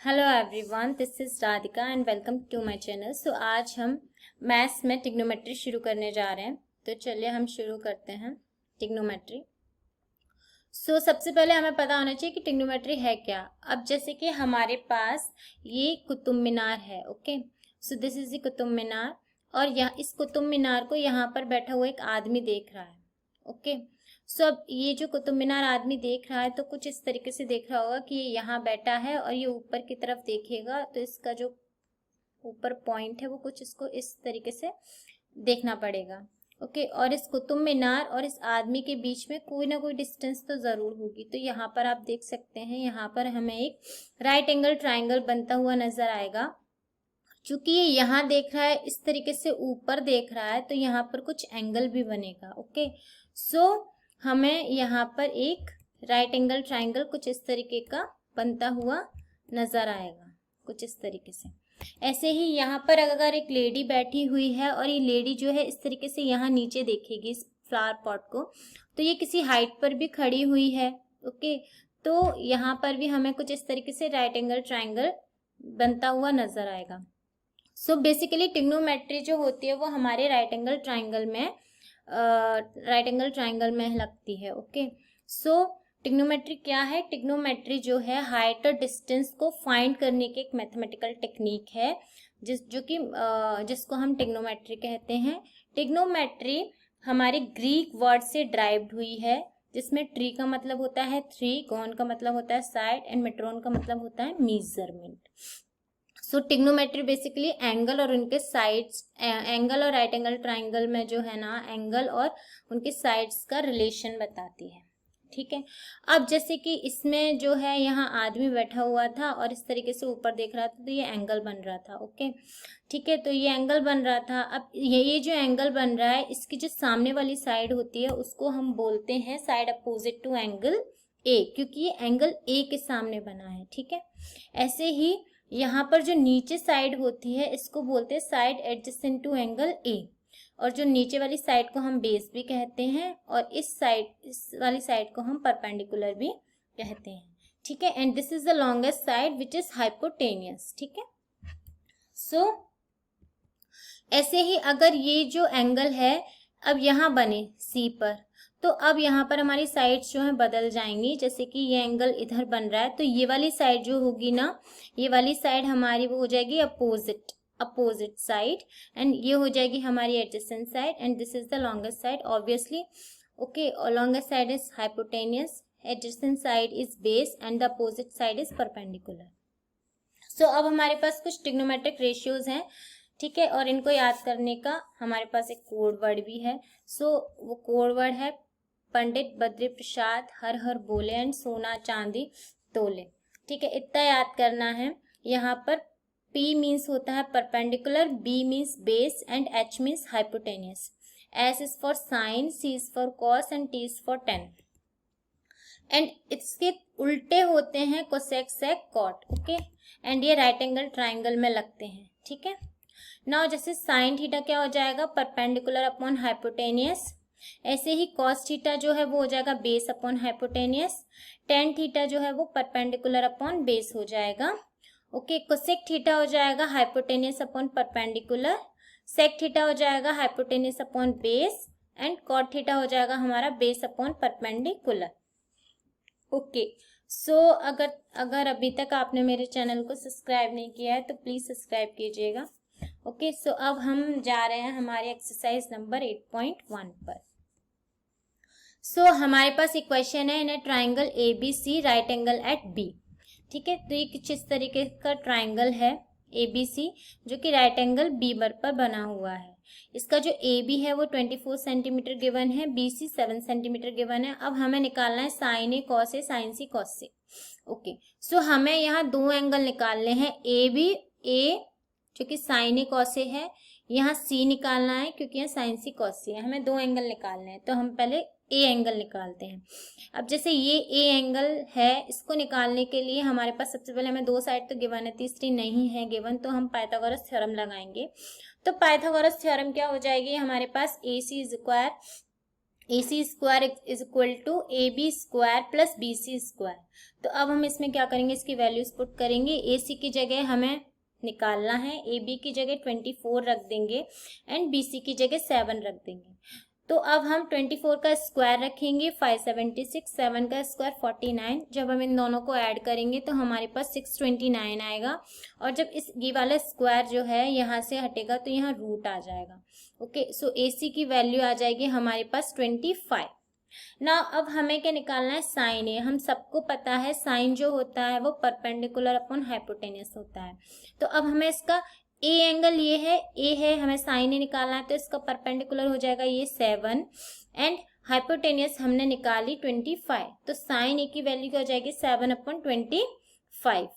Hello everyone, this is Radhika and welcome to my channel. So आज हम maths में trigonometry शुरू करने जा रहे हैं। तो चलिए हम शुरू करते हैं ट्रिग्नोमेट्री। सबसे पहले हमें पता होना चाहिए कि ट्रिग्नोमेट्री है क्या। अब जैसे कि हमारे पास ये कुतुब मीनार है, okay. So this is the Qutub Minar और यहाँ इस कुतुब मीनार को यहाँ पर बैठा हुआ एक आदमी देख रहा है, ओके। अब ये जो कुतुब मीनार आदमी देख रहा है तो कुछ इस तरीके से देख रहा होगा कि ये यहाँ बैठा है और ये ऊपर की तरफ देखेगा, तो इसका जो ऊपर पॉइंट है वो कुछ इसको इस तरीके से देखना पड़ेगा, ओके। और इस कुतुब मीनार और इस आदमी के बीच में कोई ना कोई डिस्टेंस तो जरूर होगी। तो यहाँ पर आप देख सकते हैं, यहाँ पर हमें एक राइट एंगल ट्राइंगल बनता हुआ नजर आएगा। चूंकि ये यहाँ देख रहा है, इस तरीके से ऊपर देख रहा है, तो यहाँ पर कुछ एंगल भी बनेगा, ओके। हमें यहाँ पर एक राइट एंगल ट्राइंगल कुछ इस तरीके का बनता हुआ नजर आएगा, कुछ इस तरीके से। ऐसे ही यहाँ पर अगर एक लेडी बैठी हुई है और ये लेडी जो है इस तरीके से यहाँ नीचे देखेगी इस फ्लावर पॉट को, तो ये किसी हाइट पर भी खड़ी हुई है, ओके। तो यहाँ पर भी हमें कुछ इस तरीके से राइट एंगल ट्राइंगल बनता हुआ नजर आएगा। बेसिकली ट्रिग्नोमेट्री जो होती है वो हमारे राइट एंगल ट्राइंगल में लगती है, ओके। ट्रिग्नोमेट्री क्या है? ट्रिग्नोमेट्री जो है हाइट और डिस्टेंस को फाइंड करने की एक मैथमेटिकल टेक्निक है जिसको हम ट्रिग्नोमेट्री कहते हैं। ट्रिग्नोमेट्री हमारे ग्रीक वर्ड से ड्राइव्ड हुई है, जिसमें ट्री का मतलब होता है थ्री, गॉन का मतलब होता है साइड एंड मेट्रोन का मतलब होता है मेजरमेंट। ट्रिग्नोमेट्री बेसिकली एंगल और उनके साइड्स, एंगल और राइट एंगल ट्राइंगल में जो है ना, एंगल और उनके साइड्स का रिलेशन बताती है, ठीक है। अब जैसे कि इसमें जो है यहाँ आदमी बैठा हुआ था और इस तरीके से ऊपर देख रहा था, तो ये एंगल बन रहा था, ओके, ठीक है। तो ये एंगल बन रहा था। अब ये जो एंगल बन रहा है, इसकी जो सामने वाली साइड होती है उसको हम बोलते हैं side opposite to angle A, क्योंकि ये एंगल ए के सामने बना है, ठीक है। ऐसे ही यहाँ पर जो नीचे साइड होती है इसको बोलते हैं side adjacent to angle A, और जो नीचे वाली साइड को हम बेस भी कहते हैं और इस वाली साइड को हम परपेंडिकुलर भी कहते हैं, ठीक है। And this is the longest side which is hypotenuse, ठीक है। ऐसे ही अगर ये जो एंगल है अब यहाँ बने सी पर, तो अब यहाँ पर हमारी साइड्स जो है बदल जाएंगी। जैसे कि ये एंगल इधर बन रहा है, तो ये वाली साइड जो होगी ना, ये वाली साइड हमारी वो हो जाएगी अपोजिट साइड, एंड ये हो जाएगी हमारी adjacent side, and this is the longest side obviously, okay. और longest side is hypotenuse, adjacent side is base and the opposite side is perpendicular. अब हमारे पास कुछ ट्रिग्नोमेट्रिक रेशियोज हैं, ठीक है, और इनको याद करने का हमारे पास एक कोड वर्ड भी है। वो कोड वर्ड है पंडित बद्री प्रसाद हर हर बोले एंड सोना चांदी तोले, ठीक है। इतना याद करना है। यहाँ पर P मीन्स होता है perpendicular, B means base and H means hypotenuse, S is for sine, C is for cos and T is for tan. And इसके उल्टे होते हैं cosec, sec, cot, okay. And ये राइट एंगल ट्राइंगल में लगते हैं, ठीक है। नाउ जैसे साइन थीटा क्या हो जाएगा? Perpendicular upon hypotenuse. ऐसे ही कॉस थीटा जो है वो हो जाएगा base upon hypotenuse. Tan theta जो है वो परपेंडिकुलर अपॉन बेस हो जाएगा, ओके। कोसेक थीटा हो जाएगा hypotenuse upon perpendicular, sec theta हो जाएगा hypotenuse upon base, and cot theta हो जाएगा हमारा बेस अपॉन परपेंडिकुलर, ओके। अगर अभी तक आपने मेरे चैनल को सब्सक्राइब नहीं किया है तो प्लीज सब्सक्राइब कीजिएगा, ओके। अब हम जा रहे हैं हमारे एक्सरसाइज नंबर 8.1 पर। हमारे पास एक क्वेश्चन है, in a triangle ABC right angle at B, ठीक है। तो ये कुछ इस तरीके का ट्राइंगल है ABC जो कि राइट एंगल B पर बना हुआ है। इसका जो AB है वो 24 सेंटीमीटर गिवन है, BC 7 सेंटीमीटर गिवन है। अब हमें निकालना है sine A cos A sine C cos C, okay. हमें यहाँ दो एंगल निकालने हैं, AB A जो कि साइन ए कॉस ए है, यहाँ C निकालना है क्योंकि यहाँ साइन C कॉस C है। हमें दो एंगल निकालने हैं, तो हम पहले A एंगल निकालते हैं। अब जैसे ये A एंगल है, इसको निकालने के लिए हमारे पास सबसे पहले हमें दो साइड तो गिवन है, तीसरी नहीं है गिवन, तो हम पाइथागोरस थ्योरम लगाएंगे। तो पाइथागोरस थ्योरम क्या हो जाएगी हमारे पास? AC AC square is equal to AB square plus BC square. तो अब हम इसमें क्या करेंगे, इसकी वैल्यूज पुट करेंगे। AC की जगह हमें निकालना है, AB की जगह 24 रख देंगे एंड BC की जगह 7 रख देंगे। तो अब हम 24 का स्क्वायर रखेंगे 576, 7 का स्क्वायर 49। जब हम इन दोनों को ऐड करेंगे तो हमारे पास 629 आएगा। और जब ये वाला स्क्वायर जो है यहाँ से हटेगा तो यहाँ रूट आ जाएगा। ओके, सो AC की वैल्यू आ जाएगी हमारे पास 25। ना अब हमें क्या निकालना है, साइन ए। हम सबको पता है साइन जो होता है वो परपेंडिकुलर अपॉन हाइपोटेनियस होता है। तो अब हमें इसका ए एंगल ये है, ए है, हमें साइन ए निकालना है, तो इसका परपेंडिकुलर हो जाएगा ये 7 एंड हाइपोटेनियस हमने निकाली 25। तो साइन ए की वैल्यू क्या हो जाएगी 7/25।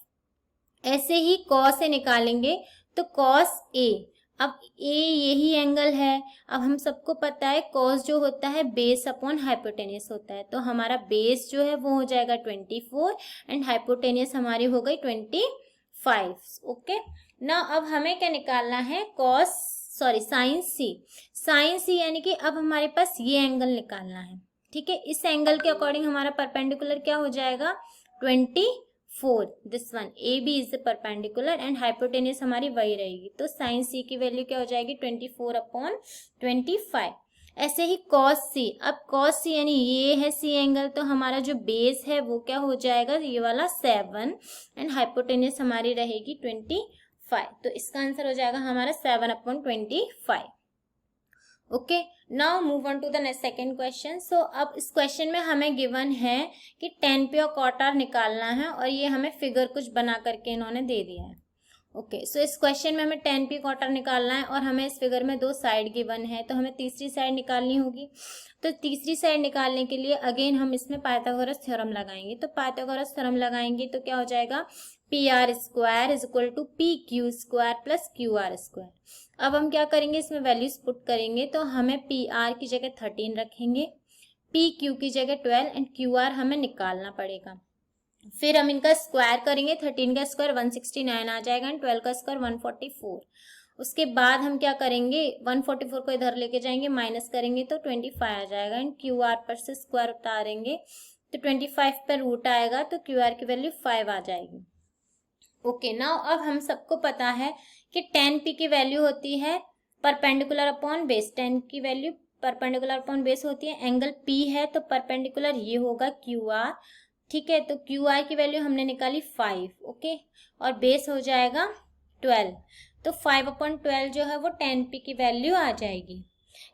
ऐसे ही कॉस ए निकालेंगे तो कॉस ए, अब ए यही एंगल है। अब हम सबको पता है कॉस जो होता है बेस अपॉन हाइपोटेनियस होता है। तो हमारा बेस जो है वो हो जाएगा 24 एंड हाइपोटेनियस हमारी हो गई 25। ओके, ना अब हमें क्या निकालना है, साइन सी। साइन सी यानी कि अब हमारे पास ये एंगल निकालना है। ठीक है, इस एंगल के अकॉर्डिंग हमारा परपेंडिकुलर क्या हो जाएगा 24। This one AB is the perpendicular and hypotenuse हमारी वही रहेगी। तो साइन सी की वैल्यू क्या हो जाएगी 24/25। ऐसे ही कॉस सी, अब कॉस सी यानी ये है सी एंगल, तो हमारा जो बेस है वो क्या हो जाएगा ये वाला 7 एंड हाइपोटेनियस हमारी रहेगी 25। तो इसका आंसर हो जाएगा हमारा 7/25। Okay, now move on to the second question. So अब इस क्वेश्चन में हमें गिवन है कि 10p और cot r निकालना है और ये हमें फिगर कुछ बना करके इन्होंने दे दिया है। ओके, सो इस क्वेश्चन में हमें 10p cot r निकालना है और हमें इस फिगर में 2 साइड गिवन है, तो हमें तीसरी साइड निकालनी होगी। तो तीसरी साइड निकालने के लिए अगेन हम इसमें पाइथागोरस थ्योरम लगाएंगे। तो पाइथागोरस थ्योरम लगाएंगे तो क्या हो जाएगा, PR square is equal to PQ square plus QR square. अब हम क्या करेंगे, इसमें वैल्यूज पुट करेंगे। तो हमें PR की जगह 13 रखेंगे, PQ की जगह 12 एंड QR हमें निकालना पड़ेगा। फिर हम इनका स्क्वायर करेंगे, 13 का स्क्वायर 169 आ जाएगा एंड 12 का स्क्वायर 144। उसके बाद हम क्या करेंगे, 144 को इधर लेके जाएंगे, माइनस करेंगे तो 25 आ जाएगा एंड QR पर से स्क्वायर उतारेंगे तो 25 पर रूट आएगा, तो QR की वैल्यू 5 आ जाएगी। ओके, नाउ अब हम सबको पता है कि 10p की वैल्यू होती है परपेंडिकुलर अपॉन बेस। 10 की वैल्यू परपेंडिकुलर अपॉन बेस होती है। एंगल P है तो परपेंडिकुलर ये होगा QR। ठीक है, तो QR की वैल्यू हमने निकाली 5। ओके, और बेस हो जाएगा 12। तो 5/12 जो है वो 10p की वैल्यू आ जाएगी।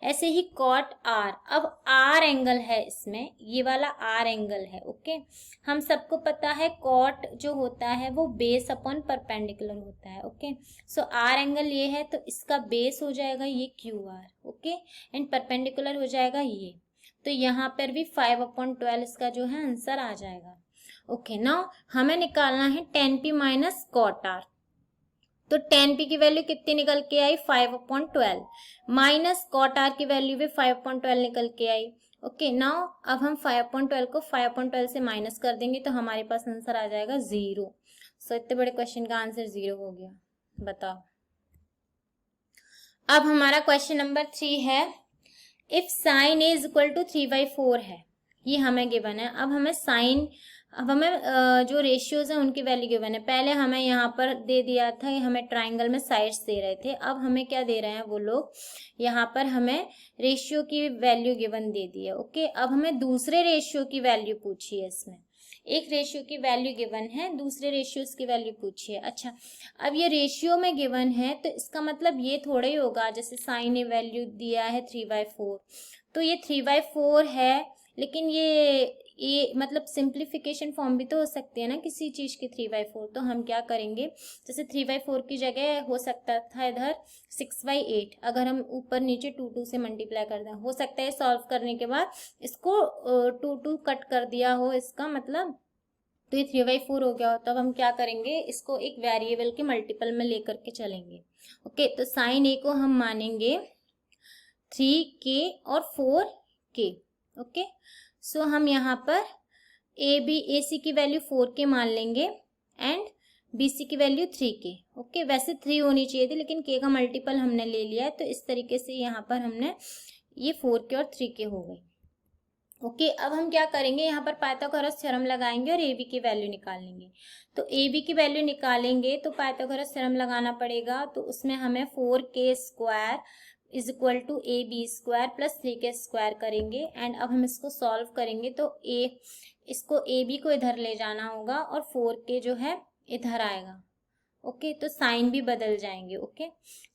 ऐसे ही cot r, अब r एंगल है इसमें, ये वाला r एंगल है। ओके, हम सबको पता है cot जो होता है वो बेस अपॉन परपेंडिकुलर होता है। ओके, सो r एंगल ये है तो इसका बेस हो जाएगा ये QR। ओके, एंड परपेंडिकुलर हो जाएगा ये, तो यहाँ पर भी 5/12 इसका जो है आंसर आ जाएगा। ओके, नाउ हमें निकालना है 10p माइनस cot r। तो 10p की वैल्यू कितनी निकल के आई 5/12 माइनस cot r की वैल्यू भी 5/12 निकल के आई। ओके, नाउ अब हम 5/12 को 5/12 से माइनस कर देंगे तो हमारे पास आंसर आ जाएगा 0। सो इतने बड़े क्वेश्चन का आंसर 0 हो गया। बताओ, अब हमारा क्वेश्चन नंबर 3 है, if sine A is equal to 3/4 है, ये हमें गिवन है। अब हमें जो रेशियोज हैं उनकी वैल्यू गिवन है। पहले हमें यहाँ पर दे दिया था कि हमें ट्राइंगल में साइड्स दे रहे थे, अब हमें क्या दे रहे हैं वो लोग, यहाँ पर हमें रेशियो की वैल्यू गिवन दे दी है। ओके, अब हमें दूसरे रेशियो की वैल्यू पूछी है। इसमें एक रेशियो की वैल्यू गिवन है, दूसरे रेशियोज की वैल्यू पूछी है। अच्छा, अब ये रेशियो में गिवन है तो इसका मतलब ये थोड़ा ही होगा, जैसे साइन ए वैल्यू दिया है 3/4, तो ये 3/4 है, लेकिन ये मतलब सिंप्लीफिकेशन फॉर्म भी तो हो सकती है ना किसी चीज की 3/4। तो हम क्या करेंगे, जैसे 3/4 की जगह हो सकता था इधर 6/8, अगर हम ऊपर नीचे 2 से मल्टीप्लाई कर दें, हो सकता है सॉल्व करने के बाद इसको 2 कट कर दिया हो इसका मतलब, तो ये 3/4 हो गया हो। तो अब हम क्या करेंगे, इसको एक वेरिएबल के मल्टीपल में लेकर के चलेंगे। ओके, तो साइन ए को हम मानेंगे 3k और 4k। ओके, सो हम यहाँ पर AC की वैल्यू 4k मान लेंगे एंड BC की वैल्यू 3k। ओके, वैसे 3 होनी चाहिए थी लेकिन k का मल्टीपल हमने ले लिया है, तो इस तरीके से यहाँ पर हमने ये 4k और 3k हो गई। ओके अब हम क्या करेंगे, यहाँ पर पाइथागोरस थ्योरम लगाएंगे और ए बी की वैल्यू निकालेंगे। तो ए बी की वैल्यू निकालेंगे तो पाइथागोरस थ्योरम लगाना पड़ेगा। तो उसमें हमें 4k² is equal to ab² plus 3k² करेंगे। एंड अब हम इसको सॉल्व करेंगे तो इसको ए बी को इधर ले जाना होगा और 4k जो है इधर आएगा। ओके तो साइन भी बदल जाएंगे। ओके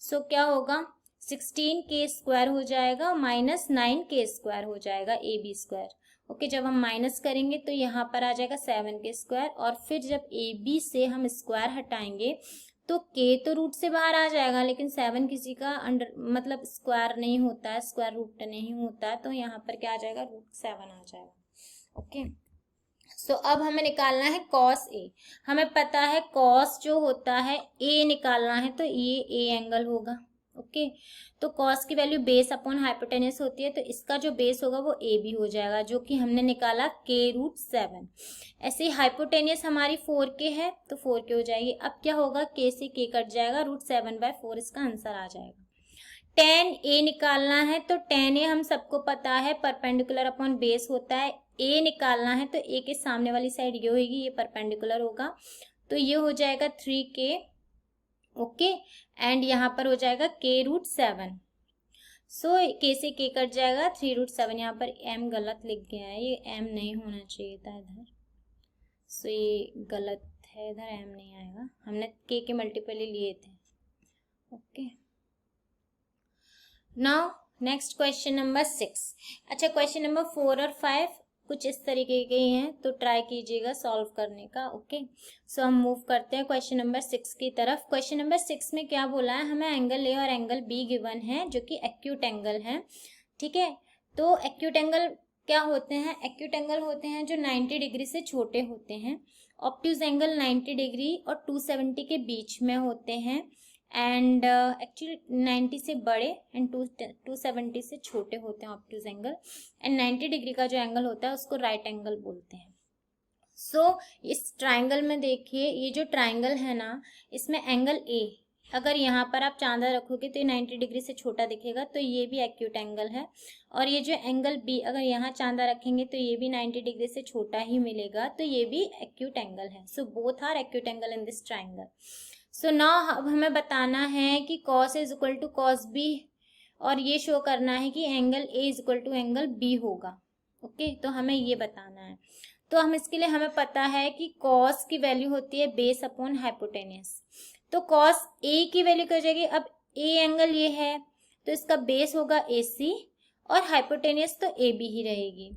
सो क्या होगा, 16k² हो जाएगा माइनस 9k² हो जाएगा ab²। ओके जब हम माइनस करेंगे तो यहाँ पर आ जाएगा 7k² और फिर जब ab से हम स्क्वायर हटाएंगे तो k तो रूट से बाहर आ जाएगा, लेकिन 7 किसी का अंडर मतलब स्क्वायर नहीं होता है, स्क्वायर रूट नहीं होता है, तो यहाँ पर क्या आ जाएगा, √7 आ जाएगा। ओके सो अब हमें निकालना है cos A। हमें पता है cos जो होता है A निकालना है तो ये A एंगल होगा। ओके तो cos की वैल्यू बेस अपॉन हाइपोटेनस होती है, तो इसका जो बेस होगा वो ए बी हो जाएगा, जो कि हमने निकाला k√7। ऐसे ही हाइपोटेनस हमारी 4k है तो 4k हो जाएगी। अब क्या होगा, k से k कट जाएगा, √7/4 इसका आंसर आ जाएगा। tan A निकालना है तो tan A हम सबको पता है परपेंडिकुलर अपॉन बेस होता है। A निकालना है तो A के सामने वाली साइड ये होगी, ये परपेंडिकुलर होगा, तो ये हो जाएगा 3k। ओके एंड यहाँ पर हो जाएगा k√7। सो k से k कट जाएगा, 3√7। यहाँ पर m गलत लिख गया है, ये m नहीं होना चाहिए था इधर, सो ये गलत है, इधर m नहीं आएगा, हमने k के मल्टीपल ही लिए थे। Okay now next question number 6। अच्छा क्वेश्चन नंबर 4 और 5 कुछ इस तरीके के ही हैं, तो ट्राई कीजिएगा सॉल्व करने का। ओके सो हम मूव करते हैं क्वेश्चन नंबर 6 की तरफ। क्वेश्चन नंबर 6 में क्या बोला है, हमें एंगल ए और एंगल बी गिवन है जो कि एक्यूट एंगल है। ठीक है तो एक्यूट एंगल क्या होते हैं, एक्यूट एंगल होते हैं जो 90 डिग्री से छोटे होते हैं। ऑब्ट्यूज एंगल 90 डिग्री और 270 के बीच में होते हैं एंड एक्चुअली 90 से बड़े एंड 270 से छोटे होते हैं ऑब्ट्यूज एंगल। एंड 90 डिग्री का जो एंगल होता है उसको राइट एंगल बोलते हैं। सो इस ट्राइंगल में देखिए, ये जो ट्राइंगल है ना, इसमें एंगल ए अगर यहाँ पर आप चांदा रखोगे तो ये 90 डिग्री से छोटा दिखेगा, तो ये भी एक्यूट एंगल है। और ये जो एंगल बी अगर यहाँ चांदा रखेंगे तो ये भी 90 डिग्री से छोटा ही मिलेगा, तो ये भी एक्यूट एंगल है। So both are acute angle in this triangle. So now अब हमें बताना है कि cos is equal to cos b और ये शो करना है कि angle a is equal to angle b होगा। ओके तो हमें ये बताना है। तो हम इसके लिए हमें पता है कि cos की वैल्यू होती है बेस अपॉन हाइपोटेनस। तो cos a की वैल्यू क्या हो जाएगी, अब a एंगल ये है तो इसका बेस होगा AC और हाइपोटेनस तो AB ही रहेगी।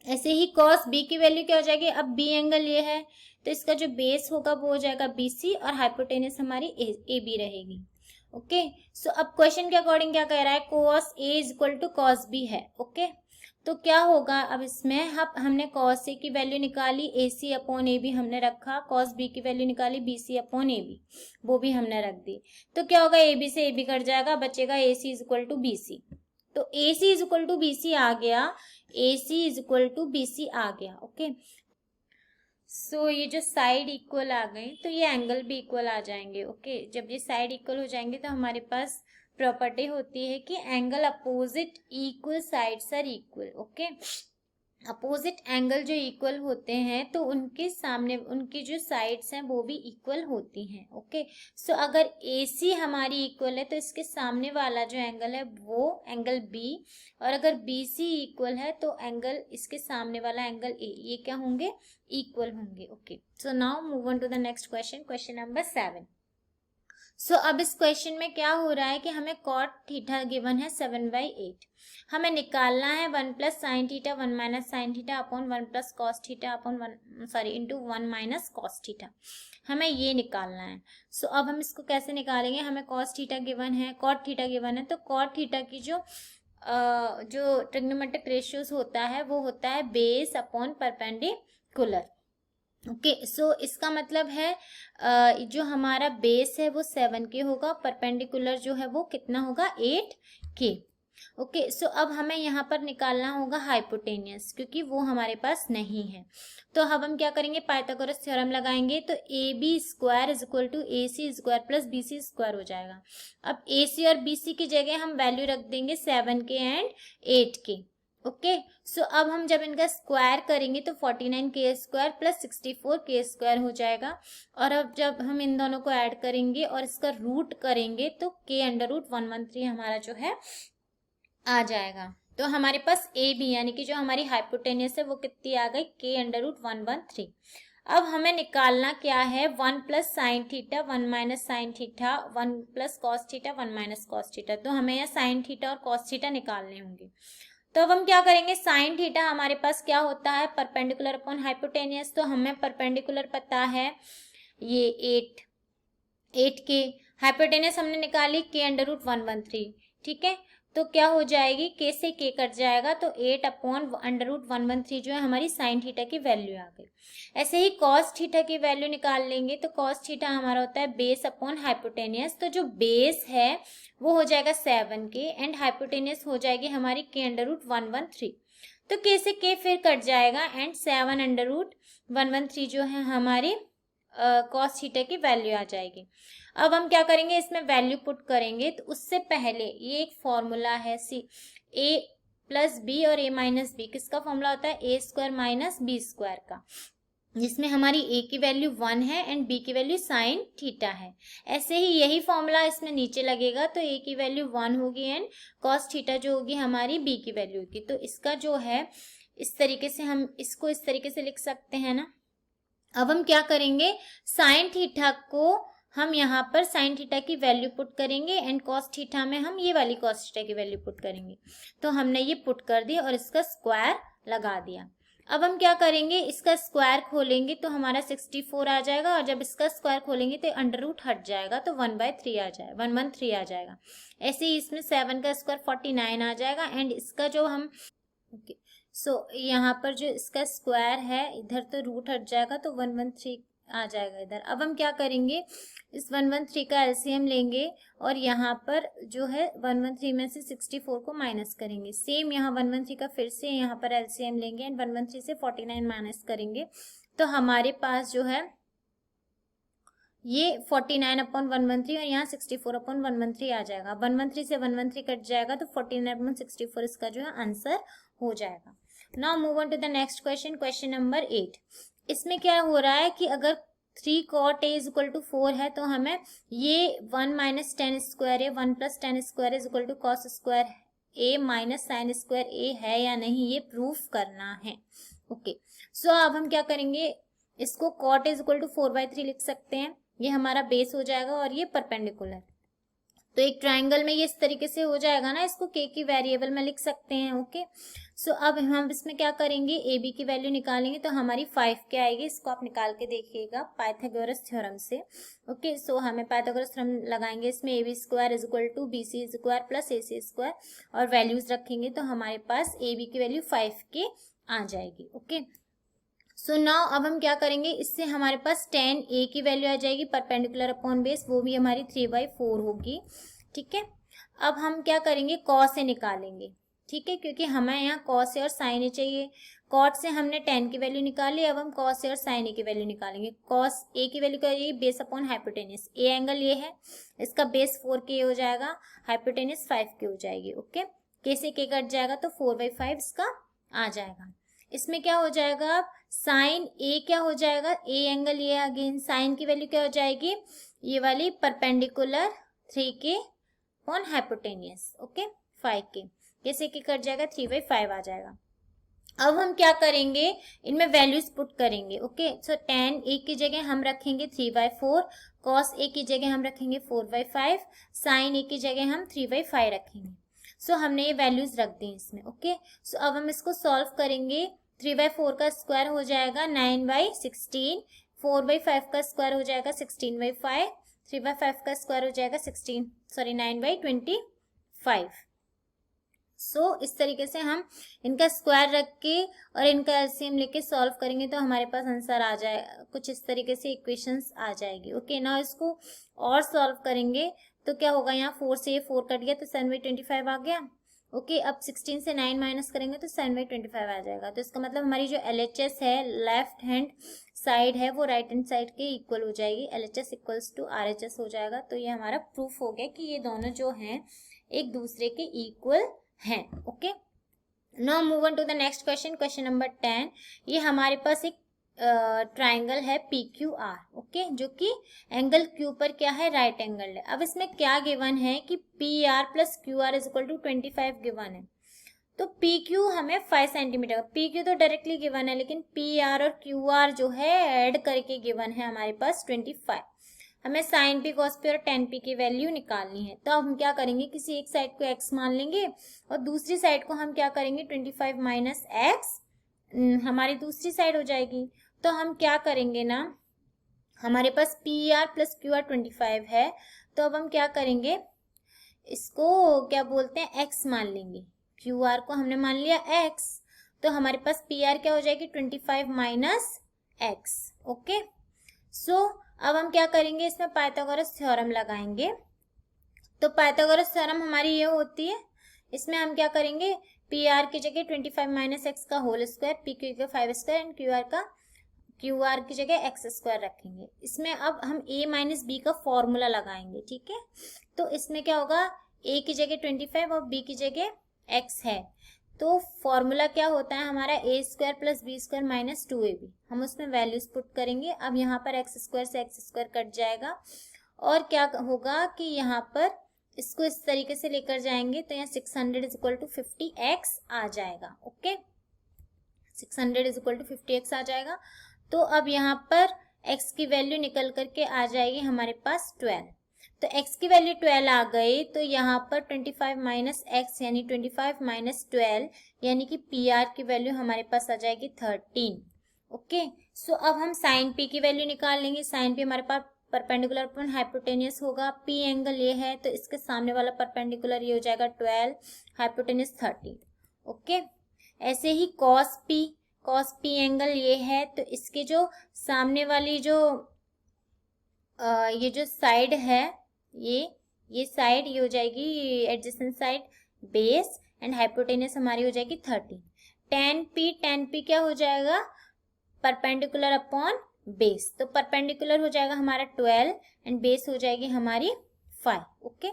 ऐसे ही cos b की वैल्यू क्या हो जाएगी, अब b एंगल ये है तो इसका जो बेस होगा वो हो जाएगा BC और हाइपोटेनस हमारी AB रहेगी। ओके सो अब क्वेश्चन के अकॉर्डिंग क्या कह रहा है, cos A is equal to cos B है। ओके तो क्या होगा, अब इसमें हमने cos A की वैल्यू निकाली, AC अपॉन AB हमने रखा, cos B की वैल्यू निकाली BC अपॉन AB, वो भी हमने रख दी। तो क्या होगा, AB से AB कट जाएगा, बचेगा AC is equal to BC। तो AC is equal to BC आ गया, AC is equal to BC आ गया। ओके सो ये जो साइड इक्वल आ गए तो ये एंगल भी इक्वल आ जाएंगे। ओके जब ये साइड इक्वल हो जाएंगे तो हमारे पास प्रॉपर्टी होती है कि angle opposite equal sides are equal. Okay opposite angle जो इक्वल होते हैं तो उनके सामने उनकी जो साइड्स हैं वो भी इक्वल होती हैं। ओके सो अगर AC हमारी इक्वल है तो इसके सामने वाला जो एंगल है वो एंगल B, और अगर BC इक्वल है तो एंगल इसके सामने वाला एंगल A, ये क्या होंगे, इक्वल होंगे। Okay so now move on to the next question, question number 7। So अब इस क्वेश्चन में क्या हो रहा है कि हमें cot थीटा गिवन है 7/8। हमें निकालना है 1 plus sine theta 1 minus sine theta upon 1 plus cos theta upon 1 into 1 minus cos theta, हमें ये निकालना है। सो अब हम इसको कैसे निकालेंगे, हमें cos थीटा गिवन है, cot थीटा गिवन है, तो cot थीटा की जो ट्रिग्नोमेट्रिक रेशियोज होता है वो होता है base upon perpendicular. Okay so इसका मतलब है जो हमारा बेस है वो 7k होगा, परपेंडिकुलर जो है वो कितना होगा, 8k। ओके सो अब हमें यहाँ पर निकालना होगा हाइपोटेनियस, क्योंकि वो हमारे पास नहीं है। तो अब हम क्या करेंगे, पाइथागोरस थ्योरम लगाएंगे, तो AB² is equal to AC² plus BC² हो जाएगा। अब AC और BC की जगह हम वैल्यू रख देंगे 7k and 8k। Okay. So अब हम जब इनका स्क्वायर करेंगे तो 49k² प्लस 64k² हो जाएगा। और अब जब हम इन दोनों को ऐड करेंगे और इसका रूट करेंगे तो k√113 हमारा जो है आ जाएगा। तो हमारे पास ए बी यानी कि जो हमारी हाइपोटेनियस है वो कितनी आ गई, k√113। अब हमें निकालना क्या है, 1 plus sine theta 1 minus sine theta 1 plus cos theta 1 minus cos theta. तो हमें यहाँ साइन थीटा और कॉस थीटा निकालने होंगे। तो अब हम क्या करेंगे, साइन थीटा हमारे पास क्या होता है, परपेंडिकुलर अपॉन हाइपोटेनियस। तो हमें परपेंडिकुलर पता है ये 8k, हाइपोटेनियस हमने निकाली k√113। ठीक है, तो क्या हो जाएगी, k से k कट जाएगा तो 8/√113 जो है हमारी साइन थीटा की वैल्यू आ गई। ऐसे ही कॉस थीटा की वैल्यू निकाल लेंगे तो कॉस थीटा हमारा होता है बेस अपॉन हाइपोटेनियस। तो जो बेस है वो हो जाएगा 7k एंड हाइपोटेनियस हो जाएगी हमारी k√113। तो k से k फिर कट जाएगा एंड 7/113 जो है हमारी कॉस थीटा की वैल्यू आ जाएगी। अब हम क्या करेंगे, इसमें वैल्यू पुट करेंगे। तो उससे पहले ये एक फॉर्मूला है ए प्लस बी और ए माइनस बी, किसका फॉर्मूला होता है, a² माइनस b² का, जिसमें हमारी a की वैल्यू 1 है एंड b की वैल्यू साइन थीटा है। ऐसे ही यही फॉर्मूला इसमें नीचे लगेगा तो a की वैल्यू 1 होगी एंड कॉस थीटा जो होगी हमारी b की वैल्यू होगी। तो इसका जो है इस तरीके से हम इसको इस तरीके से लिख सकते हैं ना। अब हम क्या करेंगे, साइन थीटा को हम यहाँ पर साइन थीटा की वैल्यू पुट करेंगे एंड कॉस थीटा में हम ये वाली कॉस थीटा की वैल्यू पुट करेंगे। तो हमने ये पुट कर दी और इसका स्क्वायर लगा दिया। अब हम क्या करेंगे, इसका स्क्वायर खोलेंगे तो हमारा 64 आ जाएगा और जब इसका स्क्वायर खोलेंगे तो अंडर रूट हट जाएगा तो 1/3 आ जाएगा, 113 आ जाएगा। ऐसे ही इसमें 7 का स्क्वायर 49 आ जाएगा एंड इसका जो हम सो यहाँ पर जो इसका स्क्वायर है इधर तो रूट हट जाएगा तो 113 आ जाएगा इधर। अब हम क्या करेंगे, इस 113 का एलसीएम लेंगे और यहाँ पर जो है 113 में से 64 को माइनस करेंगे। सेम यहाँ 113 का फिर से यहाँ पर एलसीएम लेंगे एंड 113 से 49 माइनस करेंगे तो हमारे पास जो है ये 49/113 और यहाँ 64/113 आ जाएगा। 113 से 113 कट जाएगा तो 49/64 इसका जो है आंसर हो जाएगा। Now move on to the next question, question number 8। इसमें क्या हो रहा है कि अगर 3 cot a = 4 है तो हमें ये 1 minus tan square a 1 plus tan square = cos square a minus sine square a है या नहीं, ये प्रूफ करना है। ओके, सो अब हम क्या करेंगे, इसको cot a = 4/3 लिख सकते हैं, ये हमारा बेस हो जाएगा और ये परपेंडिकुलर। तो एक ट्राइंगल में ये इस तरीके से हो जाएगा ना, इसको k की वेरिएबल में लिख सकते हैं। ओके, सो अब हम इसमें क्या करेंगे, ए बी की वैल्यू निकालेंगे तो हमारी 5k आएगी। इसको आप निकाल के देखिएगा पाइथागोरस थ्योरम से। ओके, सो हमें पाइथागोरस थ्योरम लगाएंगे इसमें, ab² = bc² प्लस ac² और वैल्यूज रखेंगे तो हमारे पास ए बी की वैल्यू 5k आ जाएगी। ओके, सो नाउ अब हम क्या करेंगे, इससे हमारे पास tan a की वैल्यू आ जाएगी परपेंडिकुलर अपॉन बेस, वो भी हमारी 3/4 होगी। ठीक है, अब हम क्या करेंगे, cos a निकालेंगे। ठीक है, क्योंकि हमें यहाँ cos a और sin a चाहिए। cot से हमने tan की वैल्यू निकाली, अब हम cos a और sin a की वैल्यू निकालेंगे। cos a की वैल्यू क्या है, base upon hypotenuse. a angle ये है, इसका बेस 4k हो जाएगा, हाइपोटेनियस 5k हो जाएगी। ओके, k से k कट जाएगा तो 4/5 इसका आ जाएगा। इसमें क्या हो जाएगा, साइन a क्या हो जाएगा, a एंगल ये अगेन, साइन की वैल्यू क्या हो जाएगी, ये वाली perpendicular 3k on hypotenuse. Okay, 5k, कैसे के कट जाएगा 3/5 आ जाएगा। अब हम क्या करेंगे, इनमें वैल्यूज पुट करेंगे। ओके, सो tan a की जगह हम रखेंगे 3/4, cos a की जगह हम रखेंगे 4/5, sin a की जगह हम 3/5 रखेंगे। सो हमने ये वैल्यूज रख दी इसमें। ओके, सो अब हम इसको सॉल्व करेंगे। 3/4 का स्क्वायर हो जाएगा 9/16, 4/5 का स्क्वायर हो जाएगा 16/5, 3/5 का स्क्वायर हो जाएगा 9/25। सो इस तरीके से हम इनका स्क्वायर रख के और इनका एलसीएम लेके सॉल्व करेंगे तो हमारे पास आंसर आ जाएगा, कुछ इस तरीके से इक्वेशंस आ जाएगी। ओके, ना इसको और सॉल्व करेंगे तो क्या होगा, यहाँ 4 से 4 कट गया तो 7/25 आ गया। ओके, अब 16 से 9 माइनस करेंगे तो 7/25 आ जाएगा। तो इसका मतलब हमारी जो LHS है, लेफ्ट हैंड साइड है, वो राइट हैंड साइड के इक्वल हो जाएगी। LHS = RHS हो जाएगा। तो ये हमारा प्रूफ हो गया कि ये दोनों जो हैं एक दूसरे के इक्वल हैं। Okay, now move on to the next question, question number 10। ये हमारे पास एक ट्राइंगल है पी क्यू आर, ओके, जो कि एंगल क्यू पर क्या है, राइट एंगल है। अब इसमें क्या गिवन है कि P R plus Q R is equal to 25 given है। तो पी क्यू हमें 5 सेंटीमीटर, पी क्यू तो डायरेक्टली गिवन है, लेकिन पी आर और क्यू आर जो है ऐड करके गिवन है हमारे पास 25। हमें साइन पी, कॉस पी और टेन पी की वैल्यू निकालनी है। तो हम क्या करेंगे, किसी एक साइड को x मान लेंगे और दूसरी साइड को हम क्या करेंगे, 25 माइनस एक्स हमारी दूसरी साइड हो जाएगी। तो हम क्या करेंगे ना, हमारे पास P R plus Q R 25 है, तो अब हम क्या करेंगे, इसको क्या बोलते हैं, x मान लेंगे। क्यू आर को हमने मान लिया x, तो हमारे पास पी आर क्या हो जाएगी, 25 माइनस एक्स, ओके। सो अब हम क्या करेंगे, इसमें पाइथागोरस थ्योरम लगाएंगे। तो पाइथागोरस थ्योरम हमारी ये होती है, इसमें हम क्या करेंगे, पी आर की जगह 25 माइनस एक्स का होल स्क्वायर, पी क्यू का 5 स्क्वायर एंड क्यू आर की जगह एक्स स्क्वायर रखेंगे। इसमें अब हम a माइनस बी का फॉर्मूला लगाएंगे, ठीक है। तो इसमें क्या होगा, a की जगह 25 और b की जगह x है, तो फॉर्मूला क्या होता है हमारा, A square plus B square minus 2ab। हम उसमें वैल्यूज पुट करेंगे। अब यहाँ पर एक्स स्क्वायर से एक्स स्क्वायर कट जाएगा और क्या होगा कि यहाँ पर इसको इस तरीके से लेकर जाएंगे, तो यहाँ 600 इज इक्वल टू 50x आ जाएगा, okay. 600 is equal to 50x आ जाएगा। तो अब यहाँ पर x की वैल्यू निकल करके आ जाएगी हमारे पास 12। तो x की वैल्यू 12 आ गई, तो यहाँ पर 25 माइनस एक्स यानी 25 माइनस 12 यानी कि पी आर की वैल्यू हमारे पास आ जाएगी 13, ओके। सो अब हम साइन p की वैल्यू निकाल लेंगे। साइन p हमारे पास परपेंडिकुलर अपॉन हाइपोटेनियस होगा, p एंगल ये है तो इसके सामने वाला परपेंडिकुलर ये हो जाएगा 12, हाइपोटेनियस 13, ओके। ऐसे ही cos p एंगल ये है तो इसके जो सामने वाली जो ये जो साइड है, ये साइड ये हो जाएगी adjacent side base and hypotenuse हमारी हो जाएगी 13। tan p क्या हो जाएगा, परपेंडिकुलर अपॉन बेस, तो परपेंडिकुलर हो जाएगा हमारा 12 एंड बेस हो जाएगी हमारी 5, okay.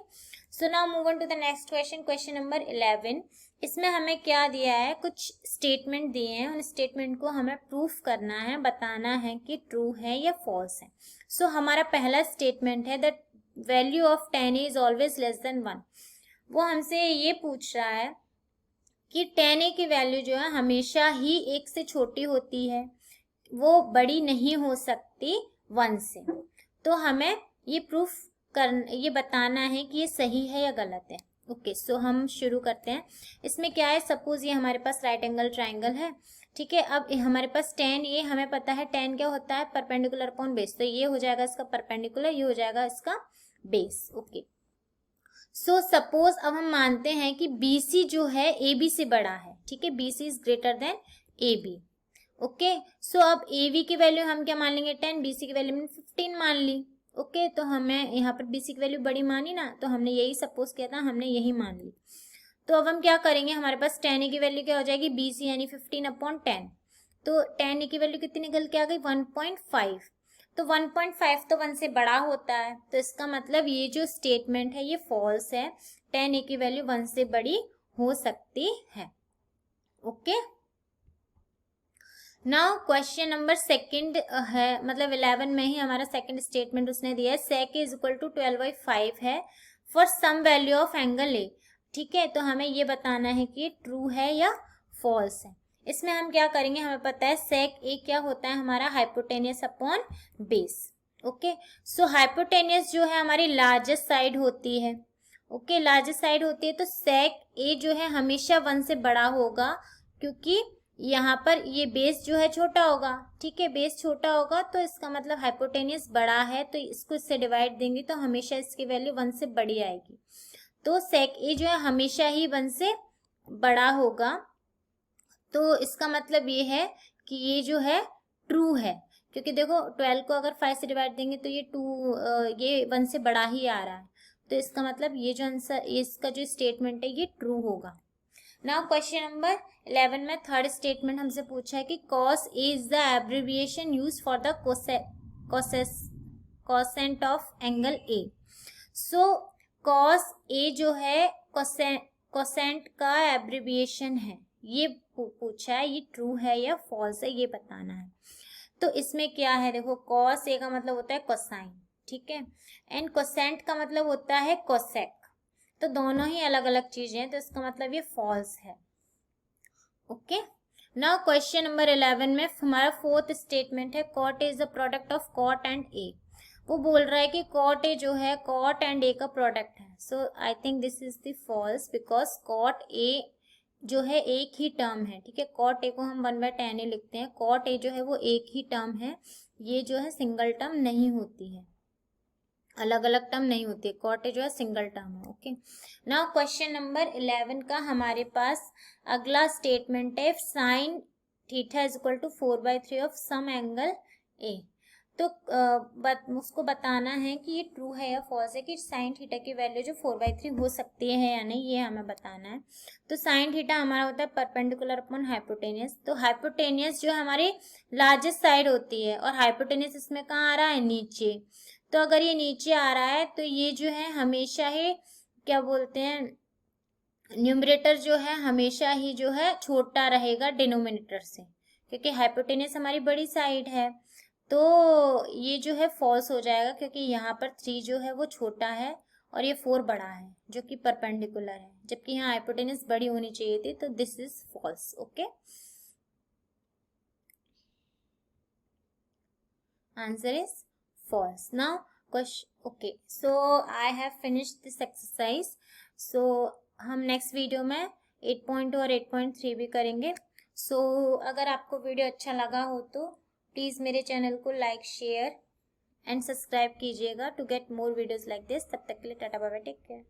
So now move on to the next question, question number 11। इसमें हमें क्या दिया है, कुछ स्टेटमेंट दिए हैं, उन स्टेटमेंट को हमें प्रूफ करना है, बताना है कि ट्रू है या फॉल्स है। सो हमारा पहला स्टेटमेंट है that value of 10 is always less than 1। वो हमसे ये पूछ रहा है कि 10a की वैल्यू जो है हमेशा ही 1 से छोटी होती है, वो बड़ी नहीं हो सकती 1 से। तो हमें ये बताना है कि ये सही है या गलत है, ओके। सो हम शुरू करते हैं। इसमें क्या है, सपोज ये हमारे पास राइट एंगल ट्राइंगल है, ठीक है। अब हमारे पास 10, ये हमें पता है 10 क्या होता है, परपेंडिकुलर अपॉन बेस, तो ये हो जाएगा इसका परपेंडिकुलर, ये हो जाएगा इसका बेस, ओके। सो सपोज अब हम मानते हैं कि BC जो है AB से बड़ा है, ठीक है, BC is greater than AB, okay. So अब AV की वैल्यू हम क्या मान लेंगे 10, BC की वैल्यू 15 मान ली, ओके। तो हमें यहाँ पर BC की वैल्यू बड़ी मानी ना, तो हमने यही सपोज किया था, हमने यही मान ली। तो अब हम क्या करेंगे, हमारे पास 10a की वैल्यू क्या हो जाएगी, BC यानी 15 अपॉन 10। तो 10a की वैल्यू कितनी निकल के आ गई, 1.5। तो 1.5 तो 1 से बड़ा होता है, तो इसका मतलब ये जो स्टेटमेंट है ये फॉल्स है, 10a की वैल्यू 1 से बड़ी हो सकती है, okay. Now question number second है, मतलब 11 में ही हमारा सेकंड स्टेटमेंट उसने दिया है, sec इज इक्वल टू 12/5 है for some value of angle a, ठीक है। तो हमें ये बताना है कि ट्रू है या फॉल्स है। इसमें हम क्या करेंगे, हमें पता है sec a क्या होता है हमारा, हाइपोटेनियस अपॉन बेस, ओके। सो हाइपोटेनियस जो है हमारी लार्जेस्ट साइड होती है, ओके, लार्जेस्ट साइड होती है, तो sec a जो है हमेशा 1 से बड़ा होगा, क्योंकि यहाँ पर ये बेस जो है छोटा होगा, ठीक है, बेस छोटा होगा, तो इसका मतलब हाइपोटेनियस बड़ा है, तो इसको इससे डिवाइड देंगे तो हमेशा इसकी वैल्यू 1 से बड़ी आएगी। तो sec a जो है हमेशा ही 1 से बड़ा होगा, तो इसका मतलब ये है कि ये जो है ट्रू है, क्योंकि देखो 12 को अगर 5 से डिवाइड देंगे तो ये 1 से बड़ा ही आ रहा है, तो इसका मतलब ये जो आंसर, इसका जो स्टेटमेंट है ये ट्रू होगा। नाउ क्वेश्चन नंबर 11 में थर्ड स्टेटमेंट हमसे पूछा है कि cos a is the abbreviation use for the quotient of angle a। So cos a जो है कोसेंट का एब्रिविएशन है, ये पूछा है, ये ट्रू है या फॉल्स है ये बताना है। तो इसमें क्या है, देखो कॉस ए का मतलब होता है कोसाइन, ठीक है, एंड कोसेंट का मतलब होता है कोसेक, तो दोनों ही अलग अलग चीजें हैं, तो इसका मतलब ये फॉल्स है। ओके, नाउ क्वेश्चन नंबर 11 में हमारा फोर्थ स्टेटमेंट है cot A is the product of cot and A. वो बोल रहा है कि कॉट ए जो है कॉट एंड ए का प्रोडक्ट है। So I think this is the false, because cot A जो है एक ही टर्म है, ठीक है, कॉट ए को हम 1/tan ही लिखते हैं, कॉट ए जो है वो एक ही टर्म है, ये जो है सिंगल टर्म नहीं होती है, अलग अलग टर्म नहीं होती है, कॉट ए जो है सिंगल टर्म है। ओके, नाउ क्वेश्चन नंबर 11 का हमारे पास अगला स्टेटमेंट है sin theta is equal to 4/3 of some angle A. तो उसको बताना है कि ये ट्रू है या फॉल्स है, कि साइन थीटा की वैल्यू जो 4/3 हो सकती है या नहीं, ये हमें बताना है। तो साइन थीटा हमारा होता है परपेंडिकुलर अपॉन हाइपोटेनियस, तो हाइपोटेनियस जो हमारी लार्जेस्ट साइड होती है और हाइपोटेनियस इसमें कहाँ आ रहा है, नीचे, तो अगर ये नीचे आ रहा है तो ये जो है हमेशा ही क्या बोलते हैं, न्यूमरेटर जो है हमेशा ही जो है छोटा रहेगा डिनोमिनेटर से, क्योंकि हाइपोटेनियस हमारी बड़ी साइड है, तो ये जो है फॉल्स हो जाएगा, क्योंकि यहाँ पर 3 जो है वो छोटा है और ये 4 बड़ा है जो कि परपेंडिकुलर है, जबकि यहाँ हाइपोटेनियस बड़ी होनी चाहिए थी, तो this is false. Okay, answer is false. Now question, okay, so I have finished this exercise. So हम नेक्स्ट वीडियो में 8.2 और 8.3 भी करेंगे। सो अगर आपको वीडियो अच्छा लगा हो तो प्लीज़ मेरे चैनल को लाइक, शेयर एंड सब्सक्राइब कीजिएगा to get more videos like this. तब तक के लिए tata bye bye, take care.